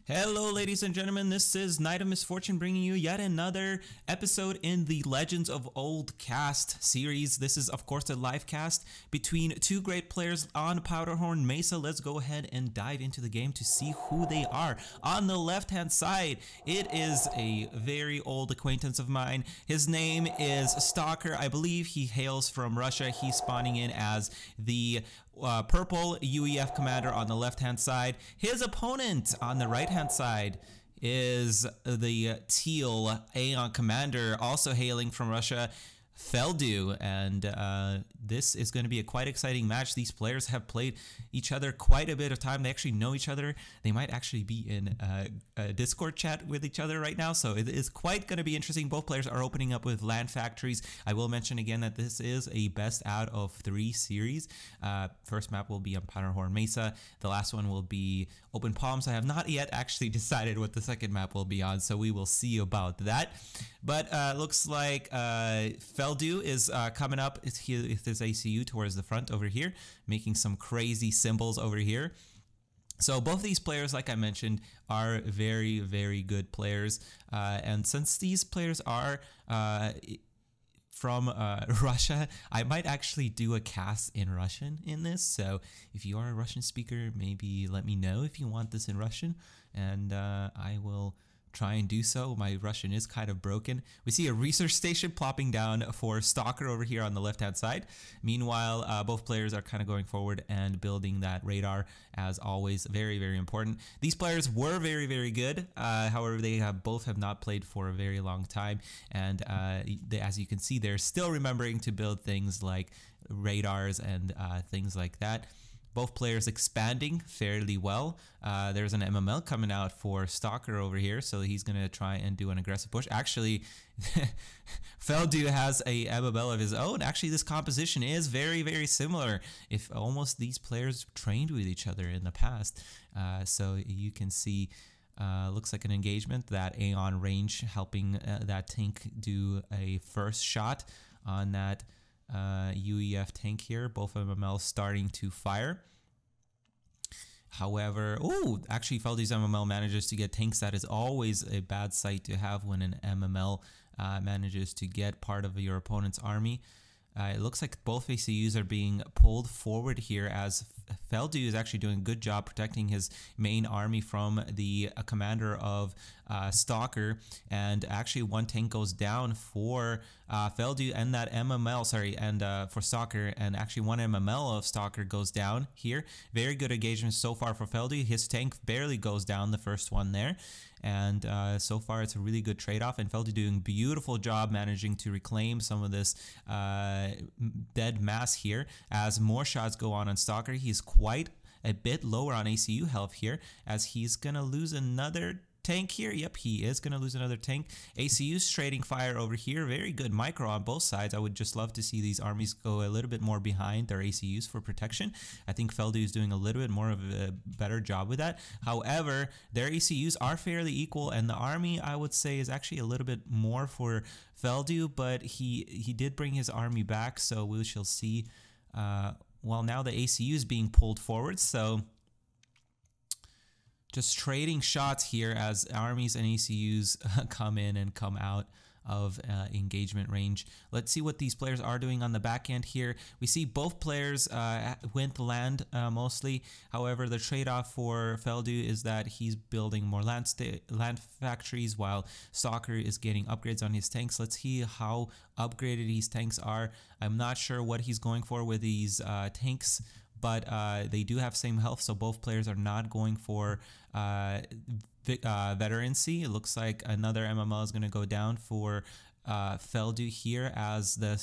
Hello ladies and gentlemen, this is Night of Misfortune bringing you yet another episode in the Legends of Old cast series. This is of course a live cast between two great players on Powderhorn Mesa. Let's go ahead and dive into the game to see who they are. On the left hand side, it is a very old acquaintance of mine. His name is Stalker. I believe he hails from Russia. He's spawning in as the purple UEF commander on the left hand side. His opponent on the right hand side is the teal Aeon commander, also hailing from Russia, FELDEW, and this is going to be a quite exciting match. These players have played each other quite a bit of time. They actually know each other. They might actually be in a Discord chat with each other right now, so it is quite going to be interesting. Both players are opening up with land factories. I will mention again that this is a best out of 3 series. First map will be on Powderhorn Mesa. The last one will be Open Palms. I have not yet actually decided what the second map will be on, so we will see about that. But looks like FELDEW is coming up with his ACU towards the front over here, making some crazy symbols over here. So both these players, like I mentioned, are very, very good players. And since these players are from Russia, I might actually do a cast in Russian in this. So if you are a Russian speaker, maybe let me know if you want this in Russian, and I will try and do so. My Russian is kind of broken. We see a research station plopping down for Stalker over here on the left hand side. Meanwhile, both players are kind of going forward and building that radar, as always. Very, very important. These players were very, very good. However, they both have not played for a very long time, and as you can see, they're still remembering to build things like radars and things like that. Both players expanding fairly well. There's an MML coming out for Stalker over here, so he's going to try and do an aggressive push. Actually, FELDEW has a MML of his own. Actually, this composition is very, very similar. If almost these players trained with each other in the past. So you can see, looks like an engagement, that Aeon range helping that tank do a first shot on that UEF tank here. Both MMLs starting to fire. However, actually FELDEW's MML manages to get tanks. That is always a bad sight to have when an MML manages to get part of your opponent's army. It looks like both ACUs are being pulled forward here, as FELDEW is actually doing a good job protecting his main army from the commander of Stalker, and actually one tank goes down for FELDEW and that MML, and for Stalker, and actually one MML of Stalker goes down here. Very good engagement so far for FELDEW. His tank barely goes down, the first one there. And so far it's a really good trade-off, and FELDEW doing a beautiful job managing to reclaim some of this dead mass here. As more shots go on Stalker, he's quite a bit lower on ACU health here, as he's gonna lose another tank here. Yep, he is going to lose another tank. ACU's trading fire over here. Very good micro on both sides. I would just love to see these armies go a little bit more behind their ACUs for protection. I think FELDEW is doing a little bit more of a better job with that. However, their ACUs are fairly equal, and the army, I would say, is actually a little bit more for FELDEW, but he did bring his army back, so we shall see. Well, now the ACU is being pulled forward, so just trading shots here as armies and ACUs come in and come out of engagement range. Let's see what these players are doing on the back end here. We see both players went land mostly. However, the trade-off for FELDEW is that he's building more land factories, while Stalker is getting upgrades on his tanks. Let's see how upgraded these tanks are. I'm not sure what he's going for with these tanks, but they do have same health, so both players are not going for veterancy. It looks like another MML is going to go down for FELDEW here, as the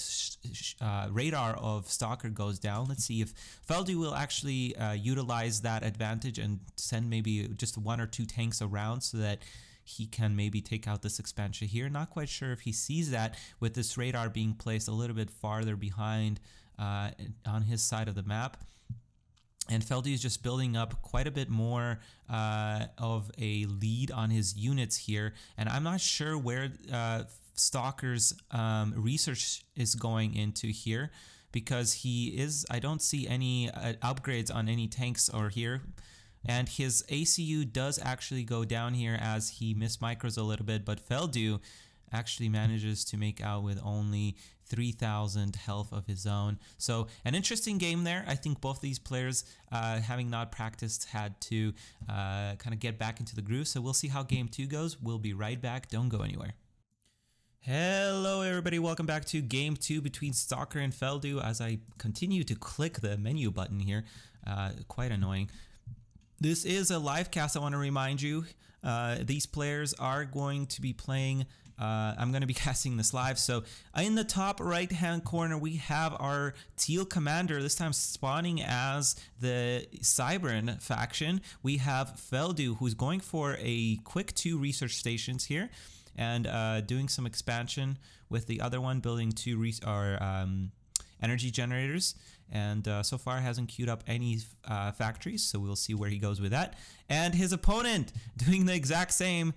radar of Stalker goes down. Let's see if FELDEW will actually utilize that advantage and send maybe just 1 or 2 tanks around so that he can maybe take out this expansion here. Not quite sure if he sees that, with this radar being placed a little bit farther behind on his side of the map. And FELDEW is just building up quite a bit more of a lead on his units here. And I'm not sure where Stalker's research is going into here, because I don't see any upgrades on any tanks or here. And his ACU does actually go down here as he mismicros a little bit, but FELDEW actually manages to make out with only 3,000 health of his own. So an interesting game there. I think both these players, having not practiced, had to kind of get back into the groove. So we'll see how game 2 goes. We'll be right back. Don't go anywhere. Hello everybody, welcome back to game 2 between Stalker and FELDEW. As I continue to click the menu button here, quite annoying. This is a live cast. I want to remind you, these players are going to be playing, I'm going to be casting this live. So in the top right hand corner we have our teal commander, this time spawning as the Cybern faction. We have FELDEW, who's going for a quick 2 research stations here, and doing some expansion with the other one, building 2 energy generators. And so far hasn't queued up any factories, so we'll see where he goes with that. And his opponent doing the exact same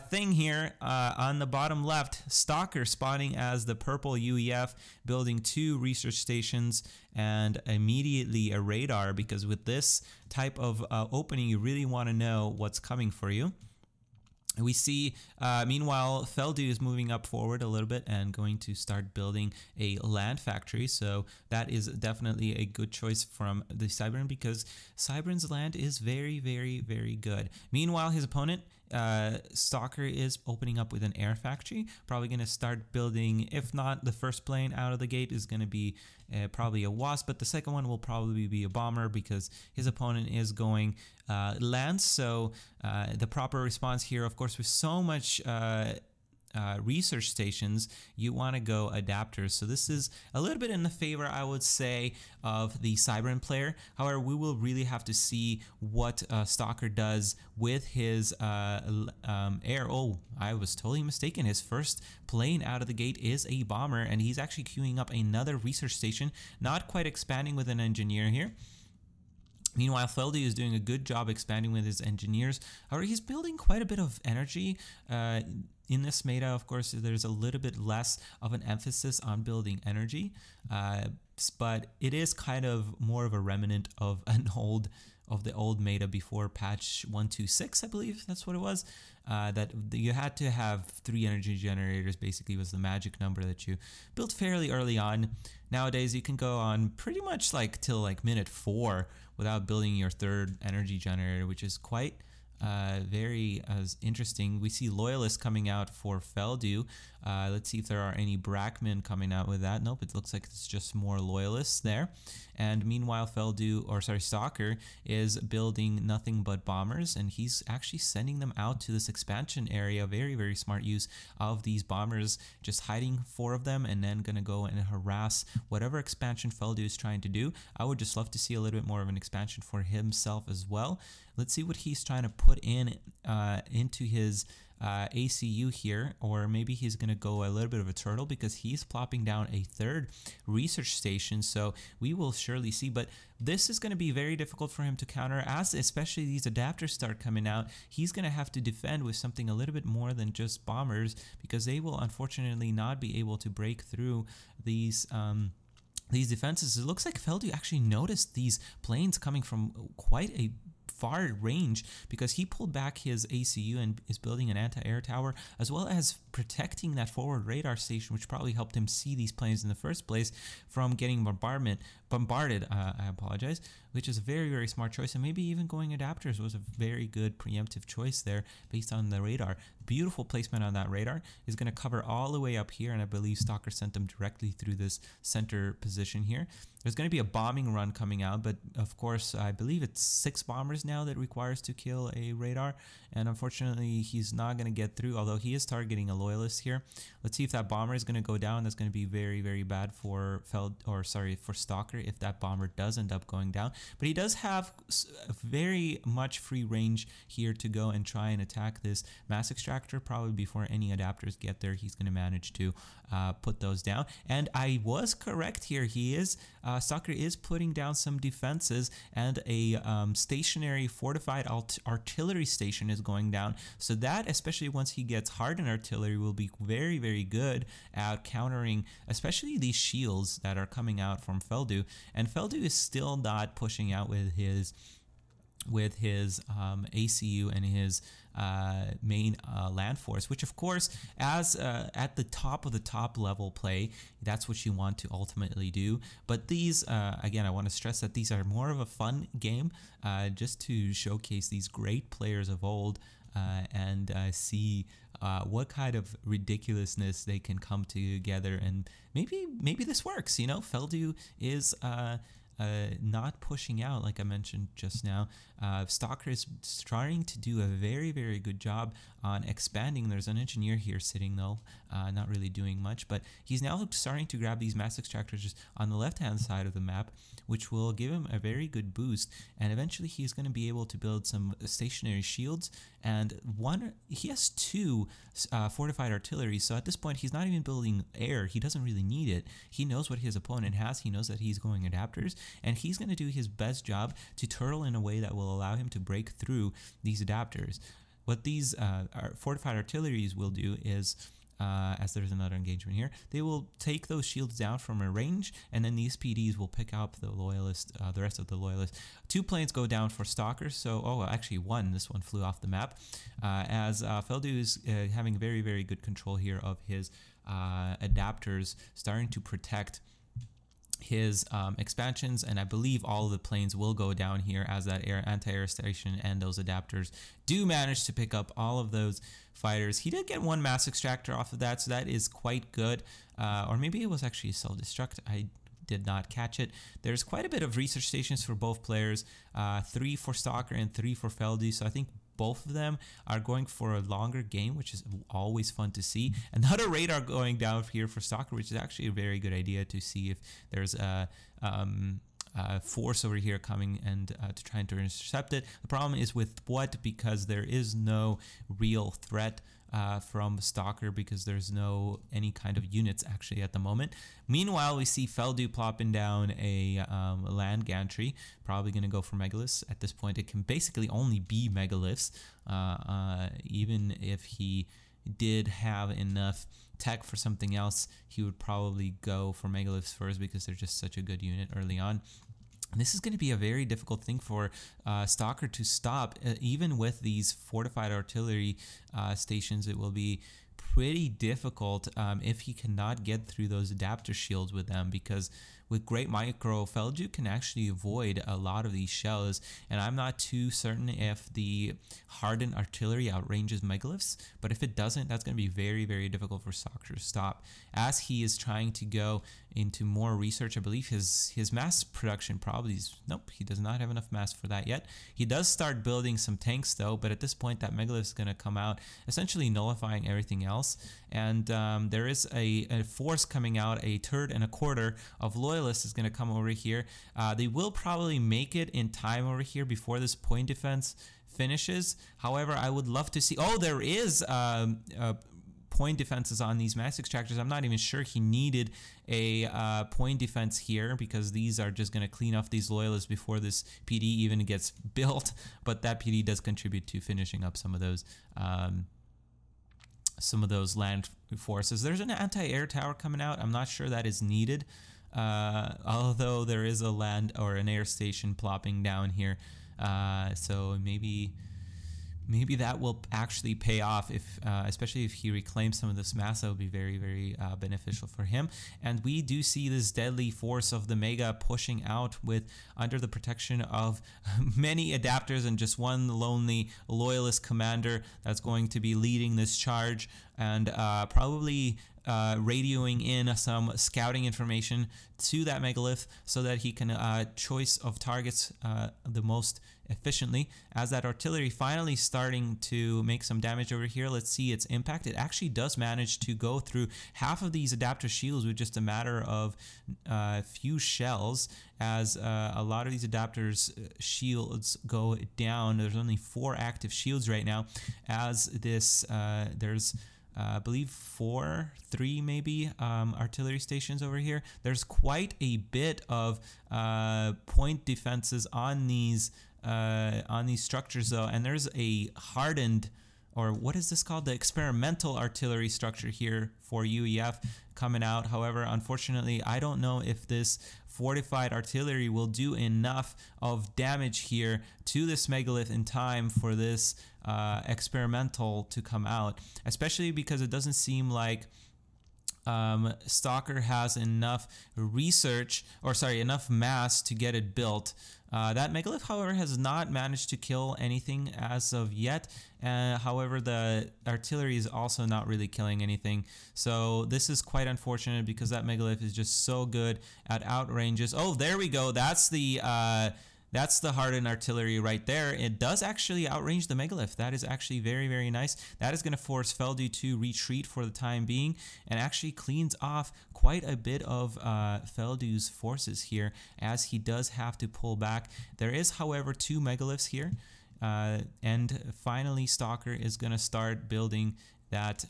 thing here on the bottom left. Stalker spawning as the purple UEF, building 2 research stations and immediately a radar, because with this type of opening you really want to know what's coming for you. We see, meanwhile, FELDEW is moving up forward a little bit and going to start building a land factory. So that is definitely a good choice from the Cybern, because Cybern's land is very, very, very good. Meanwhile, his opponent, Stalker, is opening up with an air factory. Probably going to start building, if not the first plane out of the gate is going to be probably a Wasp, but the second one will probably be a bomber, because his opponent is going land. So the proper response here, of course, with so much research stations, you want to go adapters. So this is a little bit in the favor, I would say, of the Cybern player. However, we will really have to see what Stalker does with his air. Oh, I was totally mistaken. His first plane out of the gate is a bomber, and he's actually queuing up another research station, not quite expanding with an engineer here. Meanwhile, FELDEW is doing a good job expanding with his engineers. However, he's building quite a bit of energy. In this meta, of course, there's a little bit less of an emphasis on building energy, but it is kind of more of a remnant of the old meta before patch 126, I believe that's what it was. That you had to have 3 energy generators, basically was the magic number that you built fairly early on. Nowadays, you can go on pretty much like till like minute 4 without building your 3rd energy generator, which is quite very interesting. We see loyalists coming out for FELDEW. Let's see if there are any Brackmen coming out with that. Nope, it looks like it's just more loyalists there. And meanwhile, Stalker is building nothing but bombers, and he's actually sending them out to this expansion area. Very, very smart use of these bombers, just hiding 4 of them and then gonna go and harass whatever expansion FELDEW is trying to do. I would just love to see a little bit more of an expansion for himself as well. Let's see what he's trying to put in into his ACU here, or maybe he's going to go a little bit of a turtle, because he's plopping down a 3rd research station. So we will surely see, but this is going to be very difficult for him to counter, as especially these adapters start coming out. He's going to have to defend with something a little bit more than just bombers, because they will unfortunately not be able to break through these defenses. It looks like FELDEW actually noticed these planes coming from quite a far range, because he pulled back his ACU and is building an anti-air tower, as well as protecting that forward radar station, which probably helped him see these planes in the first place from getting bombarded, I apologize, which is a very, very smart choice. And maybe even going adapters was a very good preemptive choice there based on the radar. Beautiful placement on that radar. Is going to cover all the way up here, and I believe Stalker sent them directly through this center position here. There's going to be a bombing run coming out, but of course I believe it's 6 bombers now that requires to kill a radar, and unfortunately he's not going to get through, although he is targeting a loyalist here. Let's see if that bomber is going to go down. That's going to be very, very bad for Stalker if that bomber does end up going down. But he does have very much free range here to go and try and attack this mass extractor. Probably before any adapters get there, he's going to manage to put those down. And I was correct here. He is Stalker is putting down some defenses, and a stationary fortified artillery station is going down. So that, especially once he gets hardened artillery, will be very, very good at countering especially these shields that are coming out from FELDEW. And FELDEW is still not pushing out with his with his ACU and his main land force, which of course, as at the top of the top level play, that's what you want to ultimately do. But these, again, I want to stress that these are more of a fun game, just to showcase these great players of old and see what kind of ridiculousness they can come together, and maybe this works. You know, FELDEW is not pushing out, like I mentioned just now. Stalker is starting to do a very, very good job on expanding. There's an engineer here sitting though, not really doing much, but he's now starting to grab these mass extractors just on the left-hand side of the map, which will give him a very good boost, and eventually he's going to be able to build some stationary shields, and he has 2 fortified artillery, so at this point he's not even building air. He doesn't really need it. He knows what his opponent has. He knows that he's going adapters, and he's going to do his best job to turtle in a way that will allow him to break through these adapters. What these fortified artilleries will do is, as there's another engagement here, they will take those shields down from a range, and then these PDs will pick up the loyalist, the rest of the loyalists. 2 planes go down for stalkers, so actually 1. This one flew off the map, as FELDEW is having very, very good control here of his adapters, starting to protect his expansions, and I believe all of the planes will go down here as that anti-air station and those adapters do manage to pick up all of those fighters. He did get 1 mass extractor off of that, so that is quite good, or maybe it was actually self-destruct. I did not catch it. There's quite a bit of research stations for both players, 3 for Stalker and 3 for FELDEW, so I think both of them are going for a longer game, which is always fun to see. Another radar going down here for Stalker, which is actually a very good idea to see if there's a force over here coming and to try and to intercept it. The problem is with what, because there is no real threat from Stalker, because there's no any kind of units actually at the moment. Meanwhile, we see FELDEW plopping down a land gantry, probably going to go for megaliths. At this point, it can basically only be megaliths, even if he did have enough tech for something else, he would probably go for megaliths first because they're just such a good unit early on. This is going to be a very difficult thing for Stalker to stop. Even with these fortified artillery stations, it will be pretty difficult if he cannot get through those adapter shields with them, because with great micro, FELDEW can actually avoid a lot of these shells, and I'm not too certain if the hardened artillery outranges megaliths, but if it doesn't, that's going to be very, very difficult for Stalker to stop. As he is trying to go into more research, I believe his mass production probably is, nope, he does not have enough mass for that yet. He does start building some tanks though, but at this point that megalith is going to come out, essentially nullifying everything else, and there is a force coming out, a third and a quarter of loyalists is going to come over here. They will probably make it in time over here before this point defense finishes. However, I would love to see, there is point defenses on these mass extractors. I'm not even sure he needed a point defense here, because these are just going to clean off these loyalists before this PD even gets built, but that PD does contribute to finishing up some of those land forces. There's an anti-air tower coming out. I'm not sure that is needed, although there is a land or an air station plopping down here, so maybe that will actually pay off, if especially if he reclaims some of this mass. That would be very, very beneficial for him. And we do see this deadly force of the Mega pushing out with under the protection of many adapters and just one lonely loyalist commander that's going to be leading this charge, and probably radioing in some scouting information to that megalith so that he can choice of targets the most efficiently. As that artillery finally starting to make some damage over here, let's see its impact. It actually does manage to go through half of these adapter shields with just a matter of few shells, as a lot of these adapters shields go down. There's only 4 active shields right now, as this there's I believe 3 maybe artillery stations over here. There's quite a bit of point defenses on these structures though, and there's a hardened or what is this called? The experimental artillery structure here for UEF coming out. However, unfortunately, I don't know if this fortified artillery will do enough of damage here to this megalith in time for this experimental to come out, especially because it doesn't seem like Stalker has enough enough mass to get it built. That megalith, however, has not managed to kill anything as of yet. However, the artillery is also not really killing anything. So this is quite unfortunate because that megalith is just so good at outranges. Oh, there we go. That's the hardened artillery right there. It does actually outrange the megalith. That is actually very, very nice. That is going to force FELDEW to retreat for the time being and actually cleans off quite a bit of FELDEW's forces here, as he does have to pull back. There is, however, 2 megaliths here. And finally, Stalker is going to start building that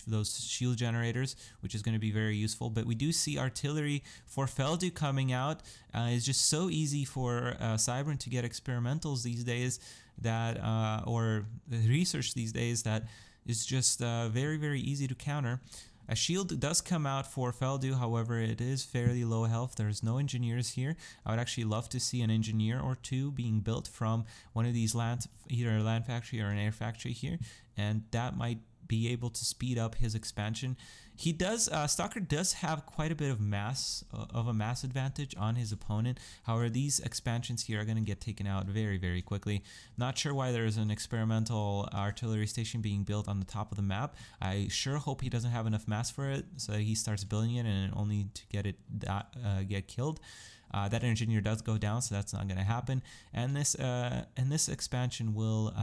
those shield generators, which is going to be very useful. But we do see artillery for FELDEW coming out. It's just so easy for Cybran to get experimentals these days, that or research these days, that is just very, very easy to counter. A shield does come out for FELDEW, however, it is fairly low health. There's no engineers here. I would actually love to see an engineer or 2 being built from one of these either a land factory or an air factory here, and that might be able to speed up his expansion. He does, Stalker does have quite a bit of a mass advantage on his opponent. However, these expansions here are going to get taken out very, very quickly. Not sure why there is an experimental artillery station being built on the top of the map. I sure hope he doesn't have enough mass for it, so he starts building it and only to get it get killed. That engineer does go down, so that's not going to happen. And this expansion will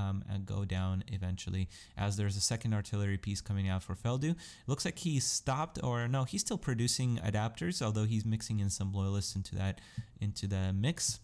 go down eventually, as there's a second artillery piece coming out for FELDEW. It looks like he's stopped, or no, he's still producing adapters, although he's mixing in some loyalists into the mix,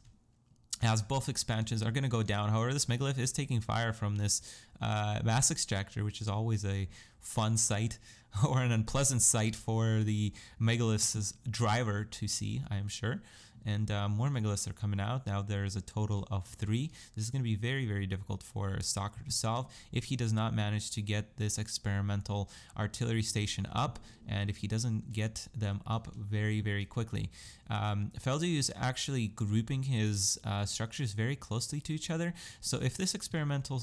as both expansions are going to go down. However, this megalith is taking fire from this mass extractor, which is always a fun sight, or an unpleasant sight for the megalith's driver to see, I am sure. And more megaliths are coming out. Now there's a total of 3. This is going to be very, very difficult for Stalker to solve if he does not manage to get this experimental artillery station up, and if he doesn't get them up very, very quickly. FELDEW is actually grouping his structures very closely to each other. So if this experimental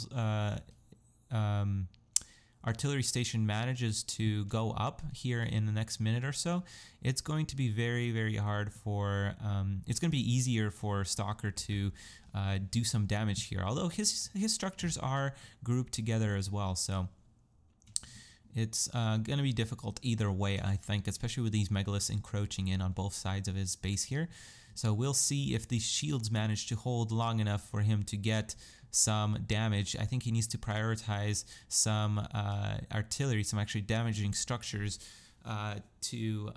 artillery station manages to go up here in the next minute or so, it's going to be very, very hard for, it's going to be easier for Stalker to do some damage here, although his structures are grouped together as well, so it's going to be difficult either way, I think, especially with these megaliths encroaching in on both sides of his base here. So we'll see if these shields manage to hold long enough for him to get some damage. I think he needs to prioritize some artillery, some actually damaging structures to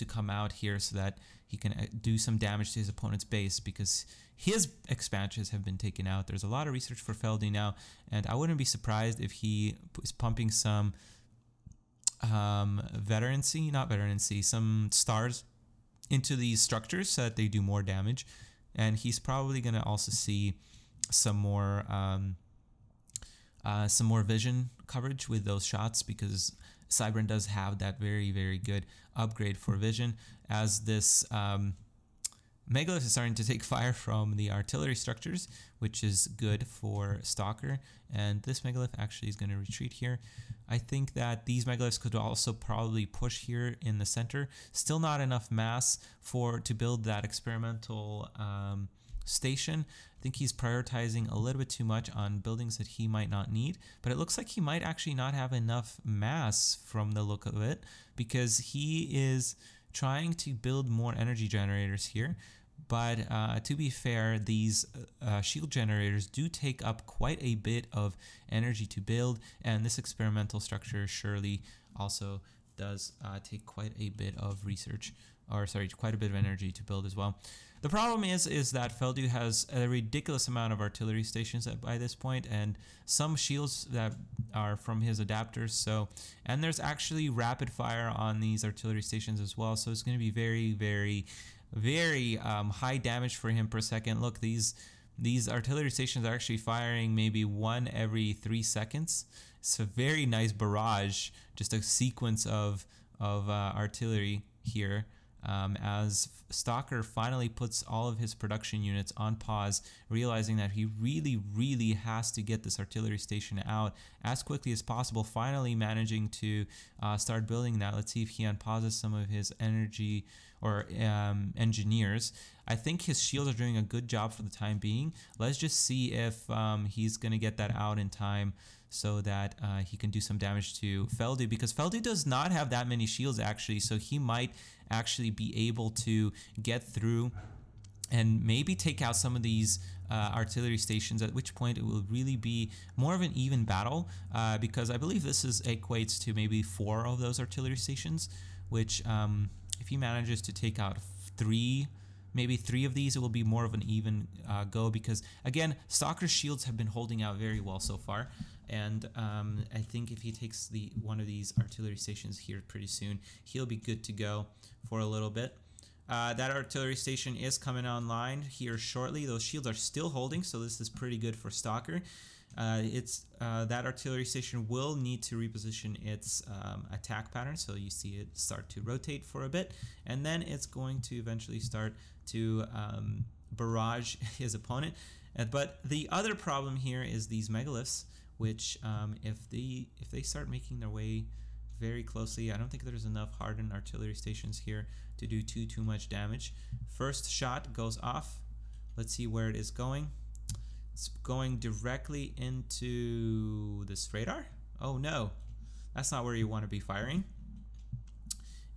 come out here, so that he can do some damage to his opponent's base, because his expansions have been taken out. There's a lot of research for FELDEW now, and I wouldn't be surprised if he is pumping some some stars into these structures so that they do more damage. And he's probably going to also see some more vision coverage with those shots, because Cybran does have that very, very good upgrade for vision, as this megalith is starting to take fire from the artillery structures, which is good for Stalker. And this megalith actually is going to retreat here. I think that these megaliths could also probably push here in the center. Still not enough mass to build that experimental station. I think he's prioritizing a little bit too much on buildings that he might not need, but it looks like he might actually not have enough mass from the look of it, because he is trying to build more energy generators here. But to be fair, these shield generators do take up quite a bit of energy to build, and this experimental structure surely also does take quite a bit of research, or sorry, quite a bit of energy to build as well. The problem is that FELDEW has a ridiculous amount of artillery stations by this point, and some shields that are from his adapters. So, and there's actually rapid fire on these artillery stations as well. So it's going to be very, very, very high damage for him per second. Look, these These artillery stations are actually firing maybe one every 3 seconds. It's a very nice barrage, just a sequence of artillery here. As Stalker finally puts all of his production units on pause, realizing that he really has to get this artillery station out as quickly as possible, finally managing to start building that. Let's see if he unpauses some of his energy or engineers. I think his shields are doing a good job for the time being. Let's just see if he's going to get that out in time so that he can do some damage to FELDEW, because FELDEW does not have that many shields actually, so he might actually be able to get through and maybe take out some of these artillery stations, at which point it will really be more of an even battle, because I believe this equates to maybe 4 of those artillery stations, which if he manages to take out maybe 3 of these, it will be more of an even go, because again, Stalker's shields have been holding out very well so far. And I think if he takes one of these artillery stations here pretty soon, he'll be good to go for a little bit. That artillery station is coming online here shortly. Those shields are still holding, so this is pretty good for Stalker. That artillery station will need to reposition its attack pattern, so you see it start to rotate for a bit, and then it's going to eventually start to barrage his opponent. But the other problem here is these megaliths, which if they start making their way very closely, I don't think there's enough hardened artillery stations here to do too much damage. First shot goes off. Let's see where it is going. It's going directly into this radar. Oh no, that's not where you want to be firing.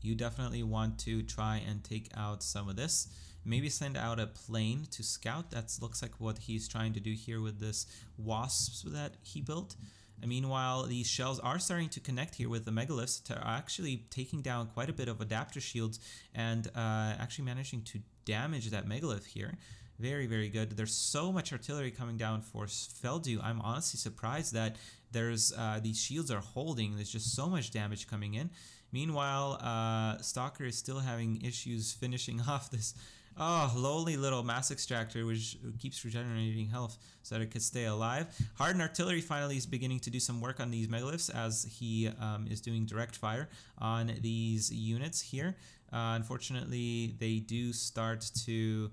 You definitely want to try and take out some of this. Maybe send out a plane to scout. That looks like what he's trying to do here with this wasps that he built. And meanwhile, these shells are starting to connect here with the megaliths, to actually taking down quite a bit of adapter shields and actually managing to damage that megalith here. Very good. There's so much artillery coming down for FELDEW. I'm honestly surprised that there's these shields are holding. There's just so much damage coming in. Meanwhile, Stalker is still having issues finishing off this lowly little mass extractor, which keeps regenerating health so that it could stay alive. Hardened artillery finally is beginning to do some work on these megaliths, as he is doing direct fire on these units here. Unfortunately, they do start to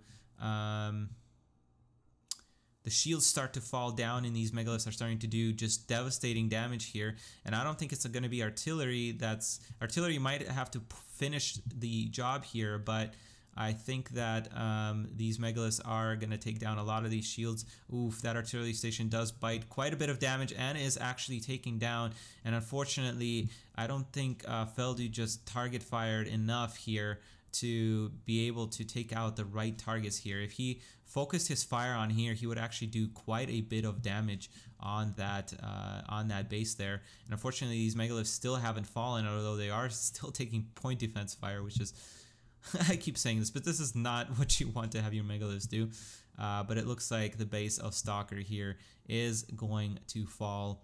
the shields start to fall down, and these megaliths are starting to do just devastating damage here. And I don't think it's going to be artillery. Artillery might have to finish the job here, but I think that these megaliths are going to take down a lot of these shields. Oof, that artillery station does bite quite a bit of damage and is actually taking down. And unfortunately, I don't think FELDEW just target fired enough here to be able to take out the right targets here. If he focused his fire on here, he would actually do quite a bit of damage on that base there. And unfortunately, these megaliths still haven't fallen, although they are still taking point defense fire, which is I keep saying this, but this is not what you want to have your megaliths do. But it looks like the base of Stalker here is going to fall.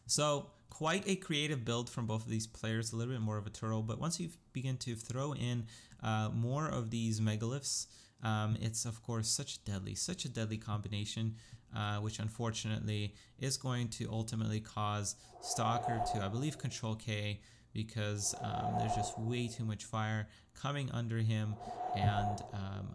So quite a creative build from both of these players, a little bit more of a turtle, but once you begin to throw in more of these megaliths, it's of course such a deadly combination, which unfortunately is going to ultimately cause Stalker to, I believe, control K, because there's just way too much fire coming under him, and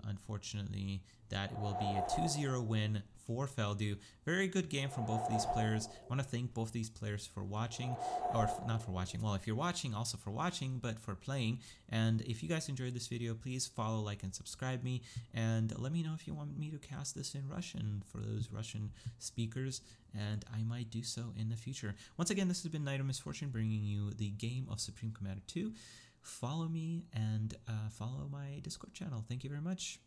unfortunately that will be a 2-0 win for FELDEW. Very good game from both of these players. I want to thank both these players for watching, or not for watching, well, if you're watching, also for watching, but for playing. And if you guys enjoyed this video, please follow, like, and subscribe me, and let me know if you want me to cast this in Russian for those Russian speakers, and I might do so in the future. Once again, this has been Nite of Misfortune, bringing you the game of Supreme Commander 2. Follow me and follow my Discord channel. Thank you very much.